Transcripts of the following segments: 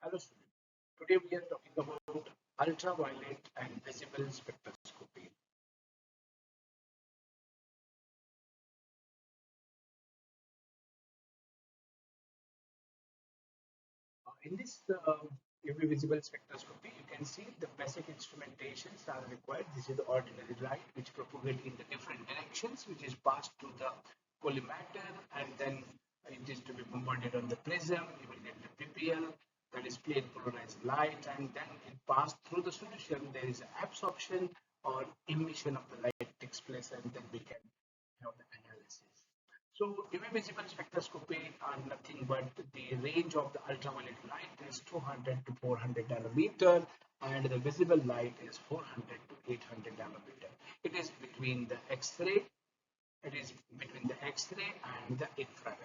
Hello, student. Today we are talking about ultraviolet and visible spectroscopy. In this UV visible spectroscopy, you can see the basic instrumentations are required. This is the ordinary light which propagate in the different directions, which is passed to the collimator, and then it is to be bombarded on the prism. You will get the PPL, that is plane polarized light, and then it passed through the solution. There is absorption or emission of the light takes place, and then we can have the analysis. So UV visible spectroscopy are nothing but the range of the ultraviolet light is 200 to 400 nanometer, and the visible light is 400 to 800 nanometer. It is between the X-ray, it is between the X-ray and the infrared.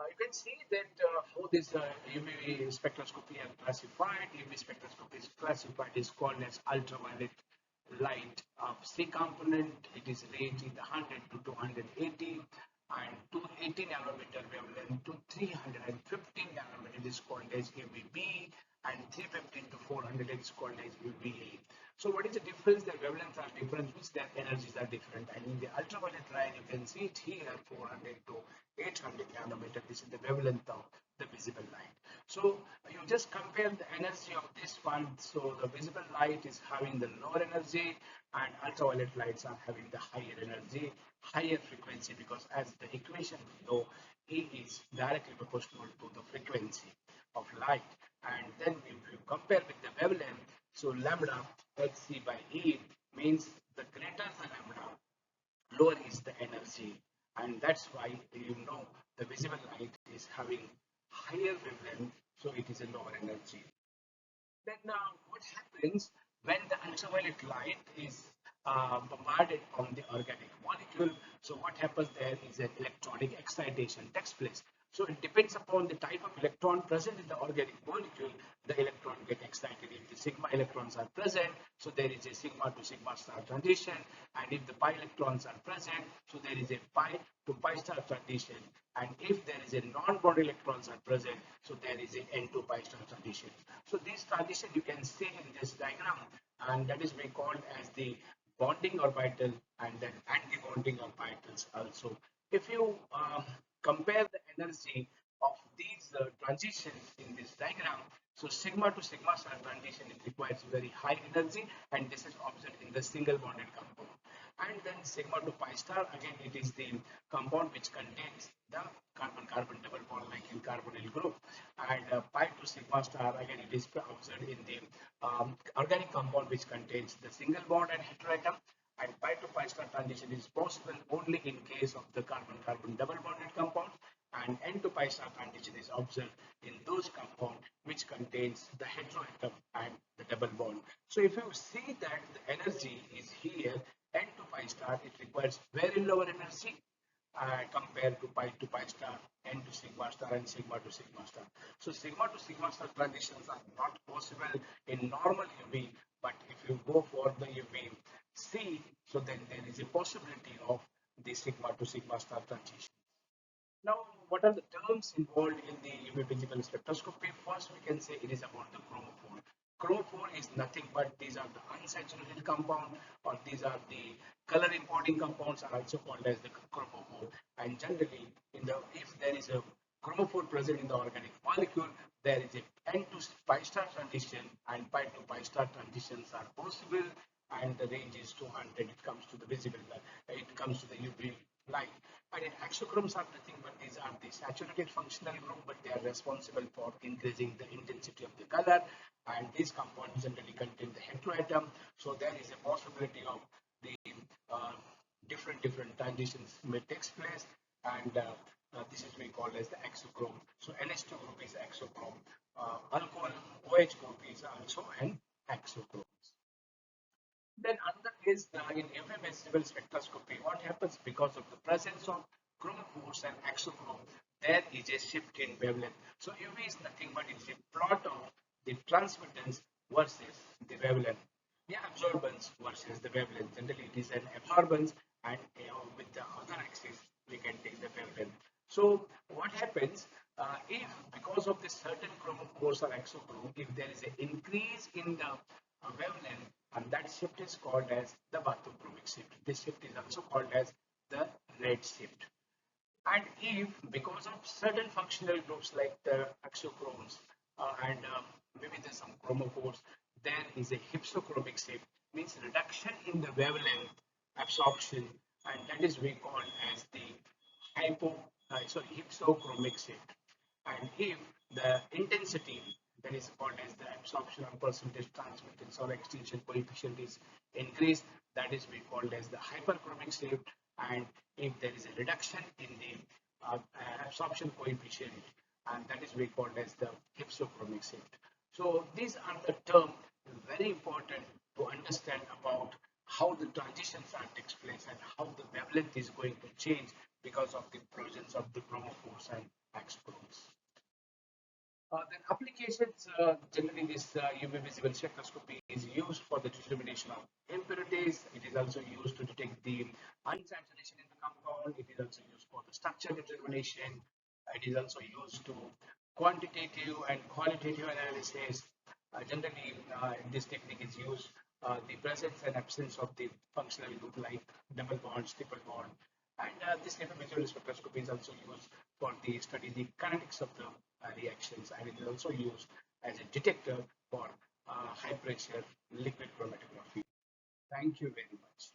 You can see that how this UV spectroscopy are classified. UV spectroscopy is classified is called as ultraviolet light of C component. It is ranging the 100 to 280 and 280 nanometer wavelength to 315 nanometer is called as UVB, and 315 to 400 is called as UVA. So what is the difference? The wavelengths are different, which their energies are different. And in the ultraviolet line, you can see it here 400 to 800 nanometer. This is the wavelength of the visible light. So you just compare the energy of this one. So the visible light is having the lower energy, and ultraviolet lights are having the higher energy, higher frequency, because as the equation below, E is directly proportional to the frequency of light. And then if you compare with the wavelength, so lambda hc by E means the greater the lambda, lower is the energy, and that's why the visible light is having higher wavelength, so it is a lower energy. Then what happens when the ultraviolet light is bombarded on the organic molecule? So what happens there is an electronic excitation takes place. So it depends upon the type of electron present in the organic molecule. The electron get excited. If the sigma electrons are present, so there is a sigma to sigma star transition, and if the pi electrons are present, so there is a pi to pi star transition, and if there is a non-bond electrons are present, so there is a n to pi star transition. So this transition you can see in this diagram, and that is we called as the bonding orbital and then anti-bonding orbitals also. If you compare the energy of these transitions in this diagram, so sigma to sigma star transition, it requires very high energy, and this is observed in the single bonded compound. And then sigma to pi star, again it is the compound which contains the carbon-carbon double bond like in carbonyl group. And pi to sigma star, again it is observed in the organic compound which contains the single bond and heteroatom. And pi to pi star transition is possible only in case of the carbon-carbon double bonded compounds, and n to pi star transition is observed in those compounds which contains the heteroatom and the double bond. So if you see that the energy is here, n to pi star, it requires very lower energy compared to pi star, n to sigma star, and sigma to sigma star. So sigma to sigma star transitions are not possible in normal UV, but if you go for the UV C, so then there is a possibility of the sigma to sigma star transition. Now, what are the terms involved in the UV visible spectroscopy? First, we can say it is about the chromophore. Chromophore is nothing but these are the unsaturated compound, or these are the color encoding compounds are also called as the chromophore. And generally, if there is a chromophore present in the organic molecule, there is a n to pi star transition and pi to pi star transitions are possible, and the range is 200. It comes to the visible light. It comes to the UV light. And in exochromes are nothing but these are the saturated functional group, but they are responsible for increasing the intensity of the color. And these compounds generally contain the heteroatom, so there is a possibility of the uh, different transitions may take place, and this is we call as the exochrome. So NH2 group is exochrome. Alcohol OH group is also an exochrome. Then another is in UV visible spectroscopy. What happens because of the presence of chromophores and exochrome? There is a shift in wavelength. So UV is nothing but it's a plot of the transmittance versus the wavelength. The absorbance versus the wavelength. Generally, it is an absorbance, and with the other axis we can take the wavelength. So what happens? If because of this certain chromophores or exochrome, if there is an increase in the wavelength, and that shift is called as the bathochromic shift. This shift is also called as the red shift. And if because of certain functional groups like the exochromes and maybe there's some chromophores, there is a hypsochromic shift, means reduction in the wavelength absorption, and that is we call as the hypsochromic shift. And if the intensity, that is called as the absorption or percentage transmittance or extinction coefficient is increased, that is we called as the hyperchromic shift. And if there is a reduction in the absorption coefficient, and that is we called as the hypsochromic shift. So these are the terms very important to understand about how the transitions are takes place and how the wavelength is going to change because of the presence of the chromophores and exochromes. Then applications, generally this UV visible spectroscopy is used for the determination of impurities. It is also used to detect the unsaturation in the compound. It is also used for the structure determination. It is also used to quantitative and qualitative analysis. Generally, this technique is used the presence and absence of the functional group like double bonds, triple bond, and this type of visual spectroscopy is also used for the study the kinetics of the reactions, and it is also used as a detector for high pressure liquid chromatography. Thank you very much.